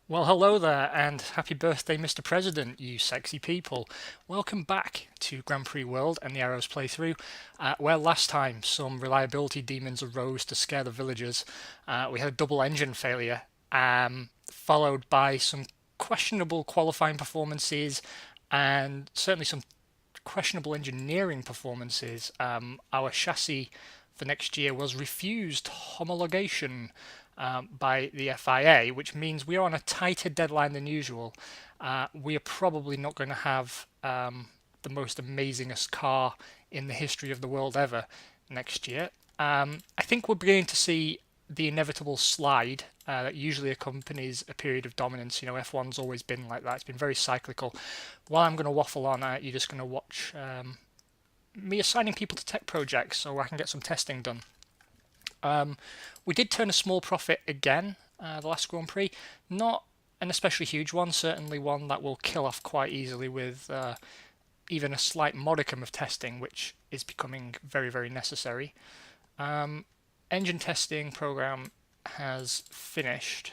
Well, hello there, and happy birthday, Mr. President, you sexy people. Welcome back to Grand Prix World and the Arrows playthrough, where last time some reliability demons arose to scare the villagers. We had a double engine failure, followed by some questionable qualifying performances and certainly some questionable engineering performances. Our chassis for next year was refused homologation by the FIA, which means we are on a tighter deadline than usual. We are probably not going to have the most amazingest car in the history of the world ever next year. I think we're beginning to see the inevitable slide that usually accompanies a period of dominance. You know, F1's always been like that. It's been very cyclical. While I'm going to waffle on, you're just going to watch me assigning people to tech projects so I can get some testing done. We did turn a small profit again the last Grand Prix. Not an especially huge one, certainly one that will kill off quite easily with even a slight modicum of testing, which is becoming very, very necessary. Engine testing program has finished.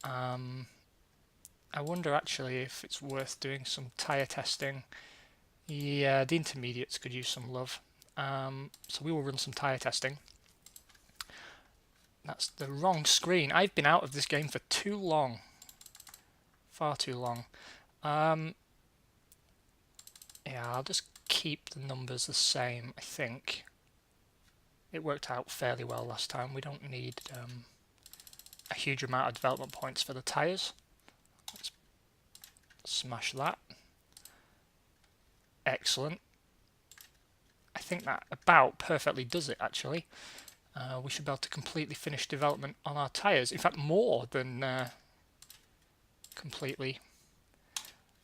I wonder actually if it's worth doing some tyre testing. Yeah, the intermediates could use some love. So we will run some tyre testing. That's the wrong screen. I've been out of this game for too long. Far too long. Yeah, I'll just keep the numbers the same, I think. It worked out fairly well last time. We don't need a huge amount of development points for the tyres. Let's smash that. Excellent. I think that about perfectly does it, actually. We should be able to completely finish development on our tyres. In fact, more than completely.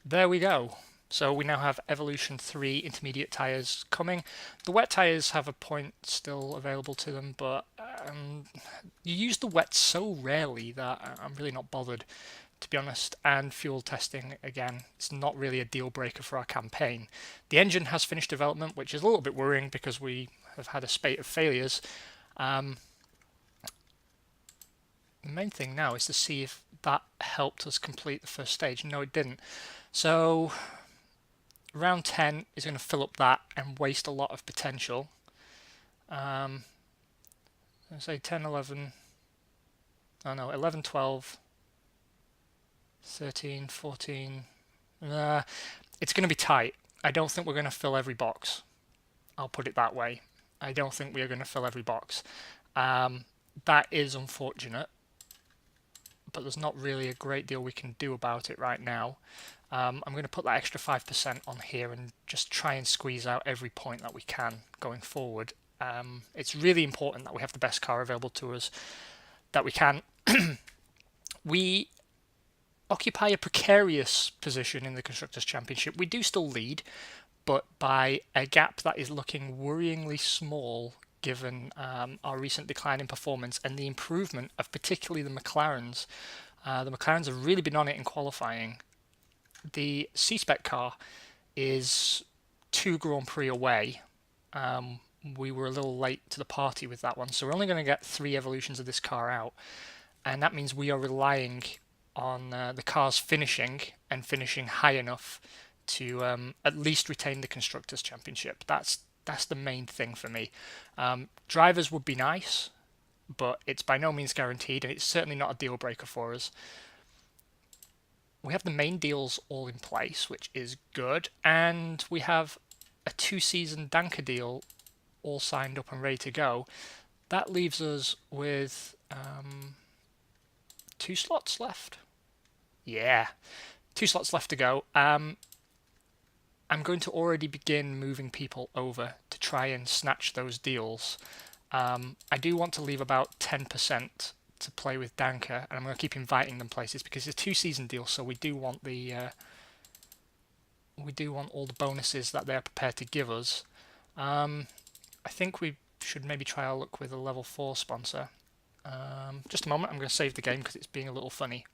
There we go. So we now have Evolution 3 intermediate tyres coming. The wet tyres have a point still available to them, but you use the wet so rarely that I'm really not bothered, to be honest. And fuel testing, again, it's not really a deal breaker for our campaign. The engine has finished development, which is a little bit worrying because we have had a spate of failures. The main thing now is to see if that helped us complete the first stage. No, it didn't. So round 10 is going to fill up that and waste a lot of potential. Say 10, 11, oh no, 11, 12, 13, 14. It's going to be tight. I don't think we're going to fill every box. I'll put it that way. I don't think we are going to fill every box. That is unfortunate, but there's not really a great deal we can do about it right now. I'm going to put that extra 5% on here and just try and squeeze out every point that we can going forward. It's really important that we have the best car available to us that we can. We occupy a precarious position in the Constructors' Championship. We do still lead, but by a gap that is looking worryingly small given our recent decline in performance and the improvement of particularly the McLarens. The McLarens have really been on it in qualifying. The C-Spec car is 2 Grand Prix away. We were a little late to the party with that one, so we're only going to get 3 evolutions of this car out, and that means we are relying on the cars finishing and finishing high enough to at least retain the Constructors' Championship. That's the main thing for me. Drivers would be nice, but it's by no means guaranteed, and it's certainly not a deal breaker for us. We have the main deals all in place, which is good, and we have a 2-season Danker deal all signed up and ready to go. That leaves us with 2 slots left. Yeah, 2 slots left to go. I'm going to already begin moving people over to try and snatch those deals. I do want to leave about 10% to play with Danker, and I'm going to keep inviting them places because it's a 2-season deal, so we do want all the bonuses that they're prepared to give us. I think we should maybe try our luck with a level 4 sponsor. Just a moment, I'm going to save the game because it's being a little funny.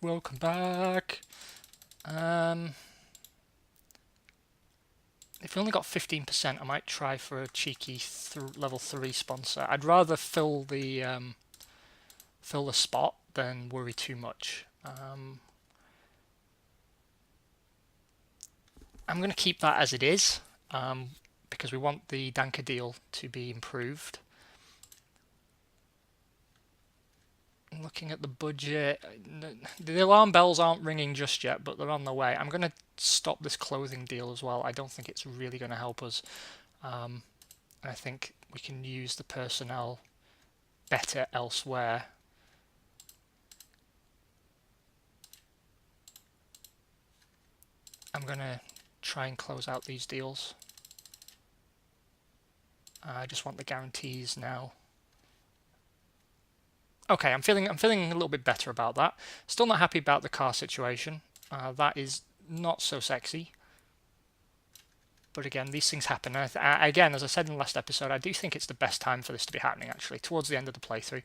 Welcome back. If we only got 15%, I might try for a cheeky level 3 sponsor. I'd rather fill the spot than worry too much. I'm going to keep that as it is because we want the Danker deal to be improved. Looking at the budget, the alarm bells aren't ringing just yet, but they're on the way. I'm going to stop this clothing deal as well. I don't think it's really going to help us. I think we can use the personnel better elsewhere. I'm going to try and close out these deals. I just want the guarantees now. Okay, I'm feeling a little bit better about that. Still not happy about the car situation. That is not so sexy. But again, these things happen. Again, as I said in the last episode, I do think it's the best time for this to be happening, actually, towards the end of the playthrough.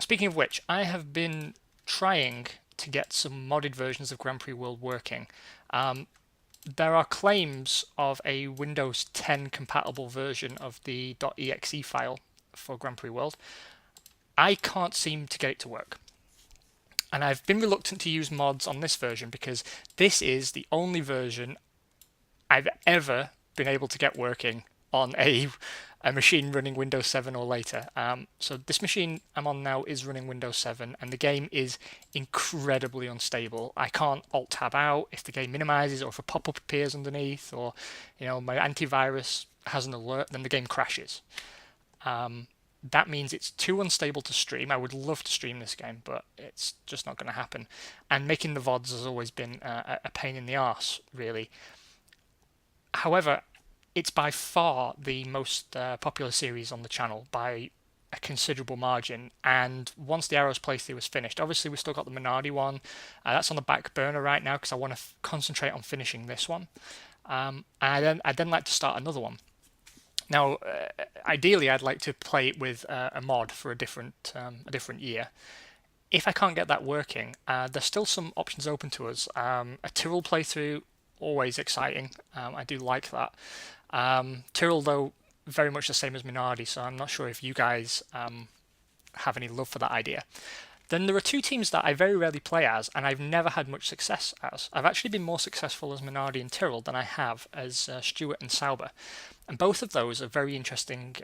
Speaking of which, I have been trying to get some modded versions of Grand Prix World working. There are claims of a Windows 10 compatible version of the .exe file for Grand Prix World. I can't seem to get it to work. And I've been reluctant to use mods on this version because this is the only version I've ever been able to get working on a machine running Windows 7 or later. So this machine I'm on now is running Windows 7, and the game is incredibly unstable. I can't Alt-Tab out if the game minimizes, or if a pop-up appears underneath, or my antivirus has an alert, then the game crashes. That means it's too unstable to stream. I would love to stream this game, but it's just not going to happen. And making the VODs has always been a pain in the arse, really. However, it's by far the most popular series on the channel by a considerable margin. And once the Arrows playthrough was finished, obviously we've still got the Minardi one. That's on the back burner right now because I want to concentrate on finishing this one. And I'd then like to start another one. Now, ideally, I'd like to play it with a mod for a different year. If I can't get that working, there's still some options open to us. A Tyrrell playthrough, always exciting. I do like that. Tyrrell, though, very much the same as Minardi, so I'm not sure if you guys have any love for that idea. Then there are two teams that I very rarely play as, and I've never had much success as. I've actually been more successful as Minardi and Tyrrell than I have as Stewart and Sauber. And both of those are very interesting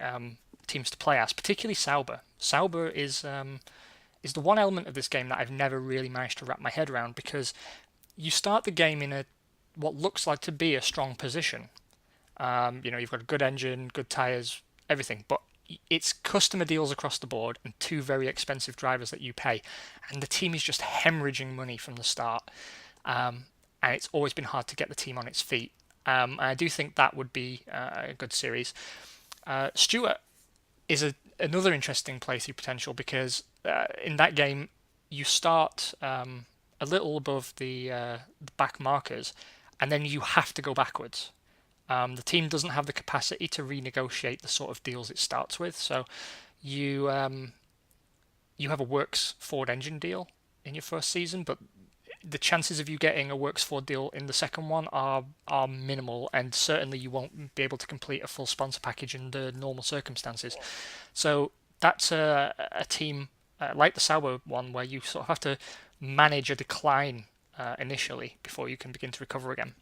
teams to play as, particularly Sauber. Sauber is the one element of this game that I've never really managed to wrap my head around, because you start the game in what looks like to be a strong position. You've got a good engine, good tyres, everything, but it's customer deals across the board and two very expensive drivers that you pay, and the team is just hemorrhaging money from the start, and it's always been hard to get the team on its feet. I do think that would be a good series. Stewart is another interesting playthrough potential because in that game you start a little above the back markers, and then you have to go backwards. The team doesn't have the capacity to renegotiate the sort of deals it starts with, so you have a Works Ford engine deal in your first season, but the chances of you getting a Works Ford deal in the second one are minimal, and certainly you won't be able to complete a full sponsor package under normal circumstances. So that's a team like the Sauber one where you sort of have to manage a decline initially before you can begin to recover again.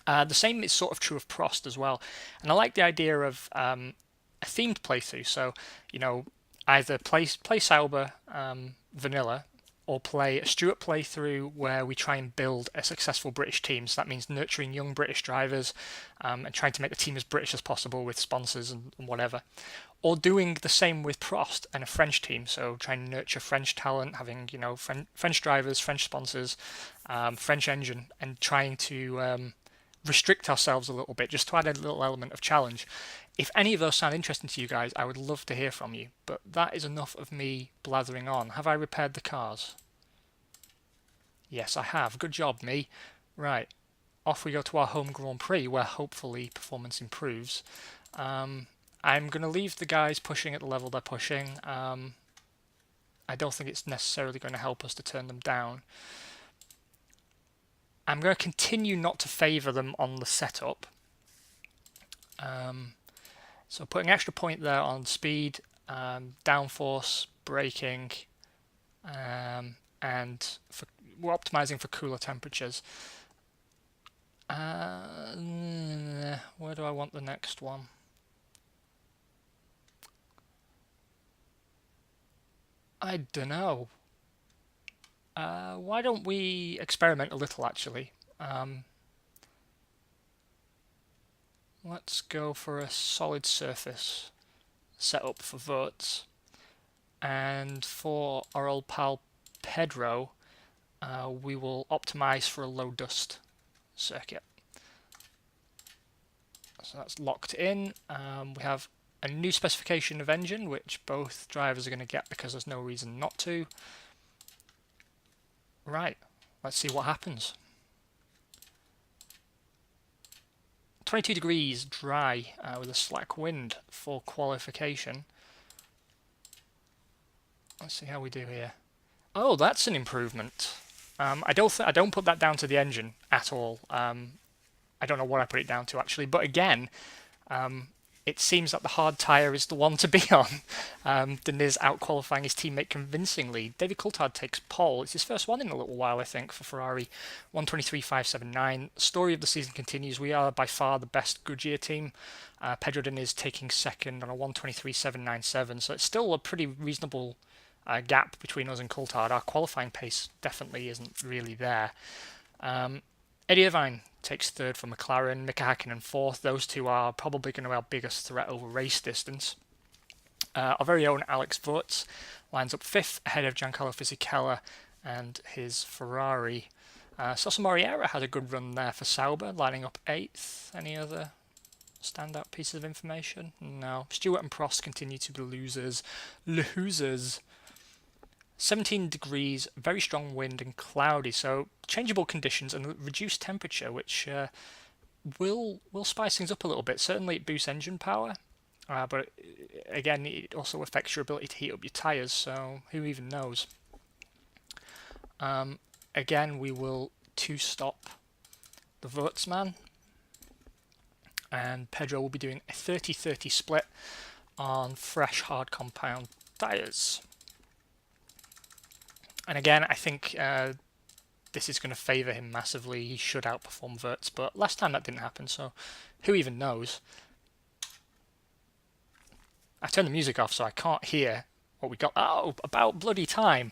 The same is sort of true of Prost as well, and I like the idea of a themed playthrough. So either play Sauber vanilla, or play a Stewart playthrough where we try and build a successful British team. So that means nurturing young British drivers and trying to make the team as British as possible with sponsors and whatever. Or doing the same with Prost and a French team. So trying to nurture French talent, having French drivers, French sponsors, French engine, and trying to restrict ourselves a little bit just to add a little element of challenge. If any of those sound interesting to you guys, I would love to hear from you. But that is enough of me blathering on. Have I repaired the cars? Yes, I have. Good job, me. Right, off we go to our home Grand Prix, where hopefully performance improves. I'm going to leave the guys pushing at the level they're pushing. I don't think it's necessarily going to help us to turn them down. I'm going to continue not to favour them on the setup. So putting an extra point there on speed, downforce, braking, and we're optimizing for cooler temperatures. Where do I want the next one? I don't know. Why don't we experiment a little, actually? Let's go for a solid surface setup for votes. And for our old pal Pedro, we will optimize for a low dust circuit. So that's locked in. We have a new specification of engine, which both drivers are going to get because there's no reason not to. Right, let's see what happens. 22 degrees dry with a slack wind for qualification. Let's see how we do here. Oh, that's an improvement. I don't put that down to the engine at all. I don't know what I put it down to actually, but again, it seems that the hard tyre is the one to be on. Deniz out-qualifying his teammate convincingly. David Coulthard takes pole. It's his first one in a little while, I think, for Ferrari. 123.579. Story of the season continues. We are by far the best Goodyear team. Pedro Deniz taking second on a 123.797, so it's still a pretty reasonable gap between us and Coulthard. Our qualifying pace definitely isn't really there. Eddie Irvine takes third for McLaren, Mika Hakkinen fourth. Those two are probably going to be our biggest threat over race distance. Our very own Alex Wurz lines up fifth ahead of Giancarlo Fisichella and his Ferrari. Celso Moriera had a good run there for Sauber, lining up eighth. Any other standout pieces of information? No. Stewart and Prost continue to be losers. 17 degrees, very strong wind and cloudy, so changeable conditions and reduced temperature, which will spice things up a little bit. Certainly it boosts engine power, but again, it also affects your ability to heat up your tyres, so who even knows. Again, we will two-stop the Wurtzman, and Pedro will be doing a 30-30 split on fresh hard compound tyres. And again, I think this is going to favour him massively. He should outperform Wurz, but last time that didn't happen, so who even knows? I turned the music off so I can't hear what we got. Oh, about bloody time.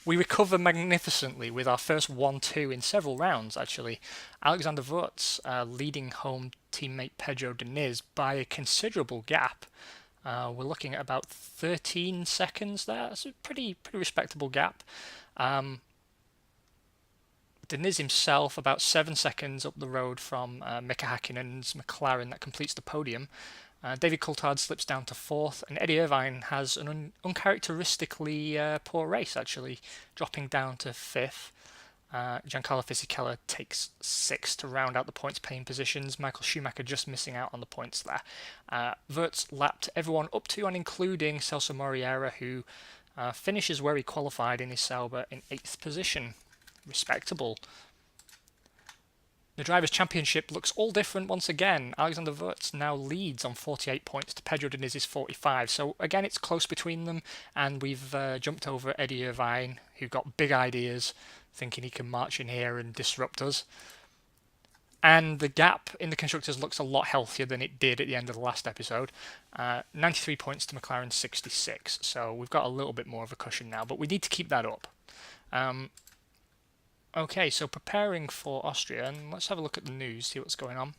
We recover magnificently with our first 1-2 in several rounds, actually. Alexander Wurz leading home teammate Pedro Deniz by a considerable gap. We're looking at about 13 seconds there. That's a pretty respectable gap. Deniz himself about 7 seconds up the road from Mika Hakkinen's McLaren that completes the podium. David Coulthard slips down to fourth, and Eddie Irvine has an uncharacteristically poor race, actually, dropping down to fifth. Giancarlo Fisichella takes sixth to round out the points-paying positions. Michael Schumacher just missing out on the points there. Wurz lapped everyone up to and including Celso Moriera, who finishes where he qualified in his Sauber in 8th position. Respectable. The Drivers' Championship looks all different once again. Alexander Wurz now leads on 48 points to Pedro Deniz's 45. So again, it's close between them, and we've jumped over Eddie Irvine, who got big ideas, thinking he can march in here and disrupt us. And the gap in the Constructors looks a lot healthier than it did at the end of the last episode. 93 points to McLaren's 66, so we've got a little bit more of a cushion now, but we need to keep that up. Okay, so preparing for Austria, and let's have a look at the news, see what's going on.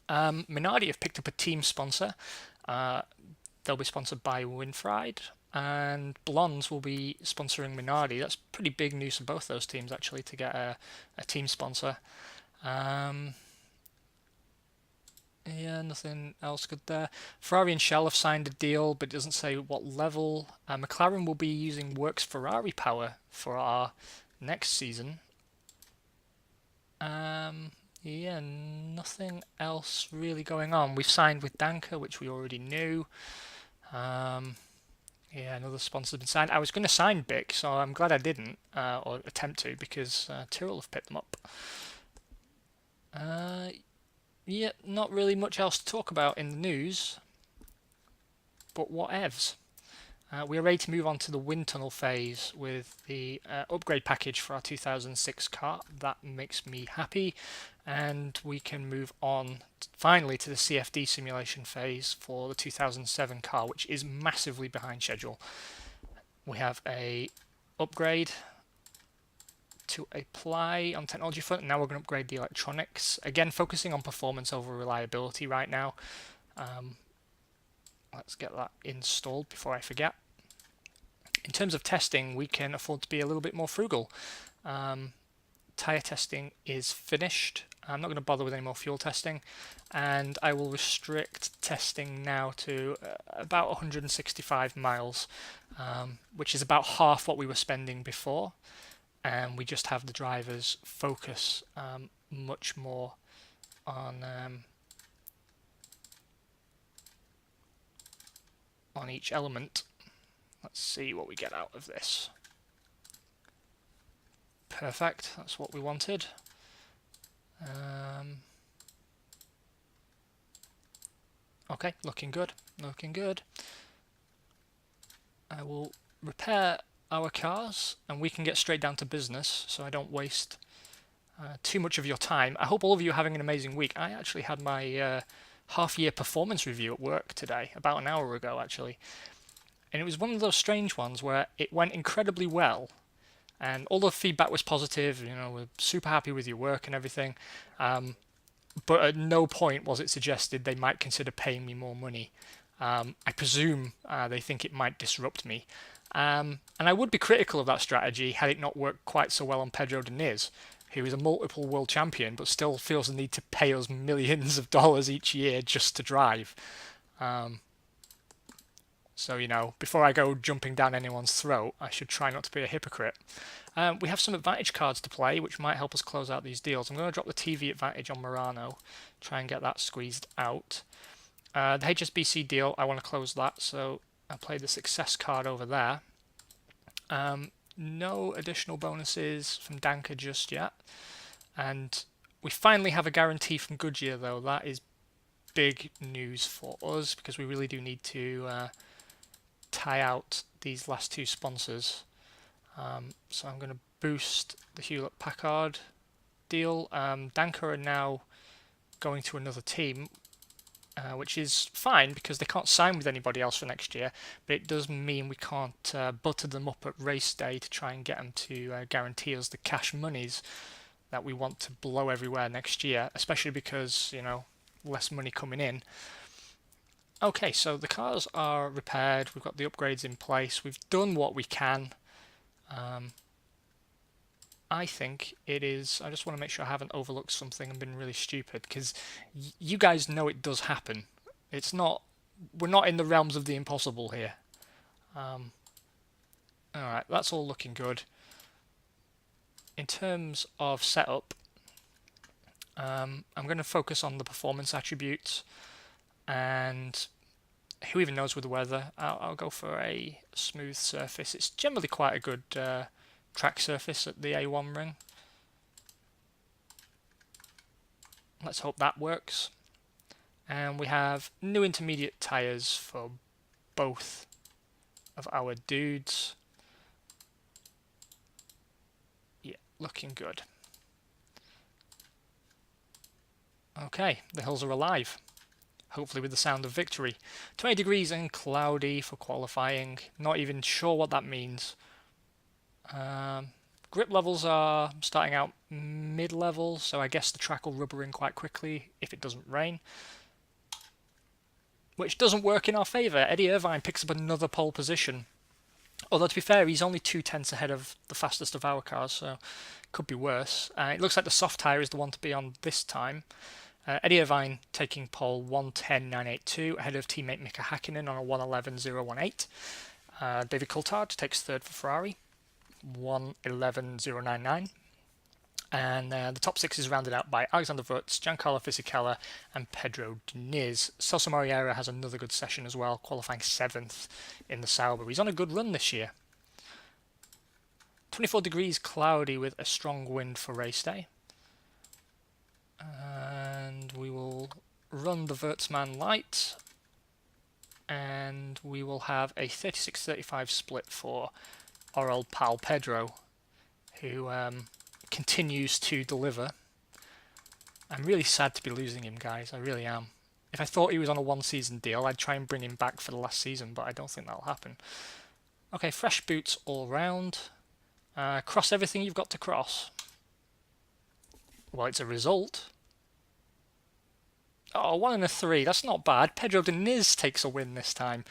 Minardi have picked up a team sponsor. They'll be sponsored by Winfried, and Blondes will be sponsoring Minardi. That's pretty big news for both those teams, actually, to get a team sponsor. Yeah, nothing else good there. Ferrari and Shell have signed a deal, but it doesn't say what level. McLaren will be using Works Ferrari power for our next season. Yeah, nothing else really going on. We've signed with Danker, which we already knew. Yeah, another sponsor's been signed. I was going to sign Bic, so I'm glad I didn't, or attempt to, because Tyrrell have picked them up. Yeah, not really much else to talk about in the news, but whatevs. We are ready to move on to the wind tunnel phase with the upgrade package for our 2006 car. That makes me happy, and we can move on finally to the CFD simulation phase for the 2007 car, which is massively behind schedule. We have a upgrade to apply on technology front. Now we're going to upgrade the electronics, again focusing on performance over reliability right now. Let's get that installed before I forget. In terms of testing, we can afford to be a little bit more frugal. Tyre testing is finished. I'm not going to bother with any more fuel testing, and I will restrict testing now to about 165 miles, which is about half what we were spending before, and we just have the drivers focus much more on each element. Let's see what we get out of this. Perfect, that's what we wanted. Okay, looking good, looking good. I will repair our cars and we can get straight down to business so I don't waste too much of your time. I hope all of you are having an amazing week. I actually had my half-year performance review at work today, about an hour ago actually. And it was one of those strange ones where it went incredibly well and all the feedback was positive, you know, we're super happy with your work and everything. But at no point was it suggested they might consider paying me more money. I presume they think it might disrupt me. And I would be critical of that strategy had it not worked quite so well on Pedro Diniz, who is a multiple world champion but still feels the need to pay us millions of dollars each year just to drive. So, you know, before I go jumping down anyone's throat, I should try not to be a hypocrite. We have some advantage cards to play, which might help us close out these deals. I'm going to drop the TV advantage on Murano, try and get that squeezed out. The HSBC deal, I want to close that, so I'll play the success card over there. No additional bonuses from Danker just yet. And we finally have a guarantee from Goodyear, though. That is big news for us, because we really do need to tie out these last two sponsors. So I'm going to boost the Hewlett-Packard deal. Danker are now going to another team, which is fine because they can't sign with anybody else for next year, but it does mean we can't butter them up at race day to try and get them to guarantee us the cash monies that we want to blow everywhere next year, especially because, you know, less money coming in. Okay, so the cars are repaired, we've got the upgrades in place, we've done what we can. I think it is, I just want to make sure I haven't overlooked something and been really stupid, because you guys know it does happen. It's not, we're not in the realms of the impossible here. Alright, that's all looking good. In terms of setup, I'm going to focus on the performance attributes, and who even knows with the weather, I'll go for a smooth surface. It's generally quite a good track surface at the A1 ring. Let's hope that works. And we have new intermediate tyres for both of our dudes. Yeah, looking good. Okay, the hills are alive. Hopefully with the sound of victory. 20 degrees and cloudy for qualifying. Not even sure what that means. Grip levels are starting out mid-level, so I guess the track will rubber in quite quickly if it doesn't rain. Which doesn't work in our favour. Eddie Irvine picks up another pole position. Although to be fair, he's only 2/10 ahead of the fastest of our cars, so could be worse. It looks like the soft tyre is the one to be on this time. Eddie Irvine taking pole 1:10.982 ahead of teammate Mika Hakkinen on a 1:11.018. David Coulthard takes third for Ferrari, 1:11.099. And the top six is rounded out by Alexander Wurz, Giancarlo Fisichella and Pedro Diniz. Celso Moreira has another good session as well, qualifying 7th in the Sauber. He's on a good run this year. 24 degrees cloudy with a strong wind for race day. And we will run the Wurtzman light. and we will have a 36-35 split for our old pal Pedro, who continues to deliver. I'm really sad to be losing him, guys. I really am. If I thought he was on a one-season deal, I'd try and bring him back for the last season, but I don't think that'll happen. Okay, fresh boots all round. Cross everything you've got to cross. Well, it's a result. Oh, 1 and a 3. That's not bad. Pedro Diniz takes a win this time,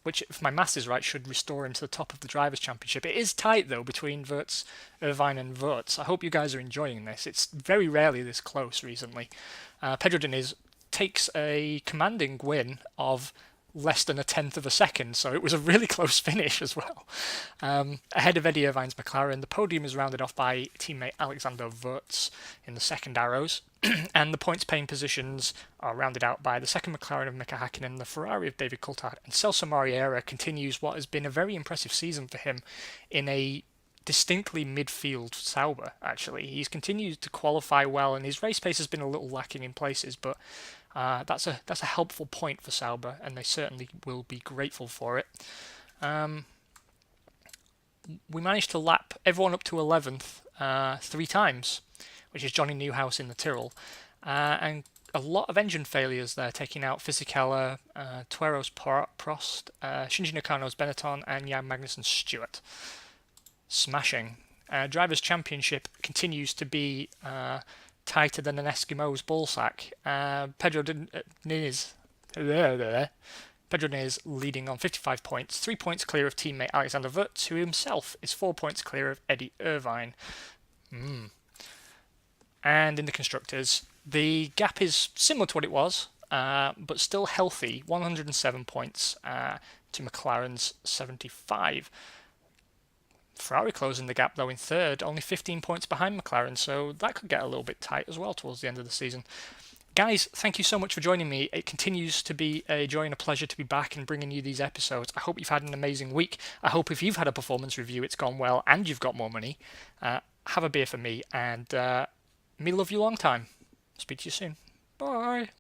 which, if my maths is right, should restore him to the top of the Drivers' Championship. It is tight, though, between Wirtz, Irvine and Wirtz. I hope you guys are enjoying this. It's very rarely this close recently. Pedro Diniz takes a commanding win of less than a tenth of a second, so it was a really close finish as well. Ahead of Eddie Irvine's McLaren, the podium is rounded off by teammate Alexander Wirtz in the second arrows, and the points paying positions are rounded out by the second McLaren of Mika Hakkinen, the Ferrari of David Coulthard, and Celso Mariera continues what has been a very impressive season for him in a distinctly midfield Sauber, actually. He's continued to qualify well, and his race pace has been a little lacking in places, but that's a helpful point for Sauber, and they certainly will be grateful for it. We managed to lap everyone up to 11th 3 times, which is Johnny Newhouse in the Tyrrell, and a lot of engine failures there, taking out Fisichella, Tuero's Prost, Shinji Nakano's Benetton, and Jan Magnussen's Stewart. Smashing. Drivers' Championship continues to be tighter than an Eskimo's ballsack. Pedro Diniz leading on 55 points, 3 points clear of teammate Alexander Wirtz, who himself is 4 points clear of Eddie Irvine. And in the Constructors, the gap is similar to what it was, but still healthy, 107 points to McLaren's 75. Ferrari closing the gap, though, in third, only 15 points behind McLaren, so that could get a little bit tight as well towards the end of the season. Guys, thank you so much for joining me. It continues to be a joy and a pleasure to be back and bringing you these episodes. I hope you've had an amazing week. I hope if you've had a performance review, it's gone well and you've got more money. Have a beer for me, and me love you long time. Speak to you soon. Bye.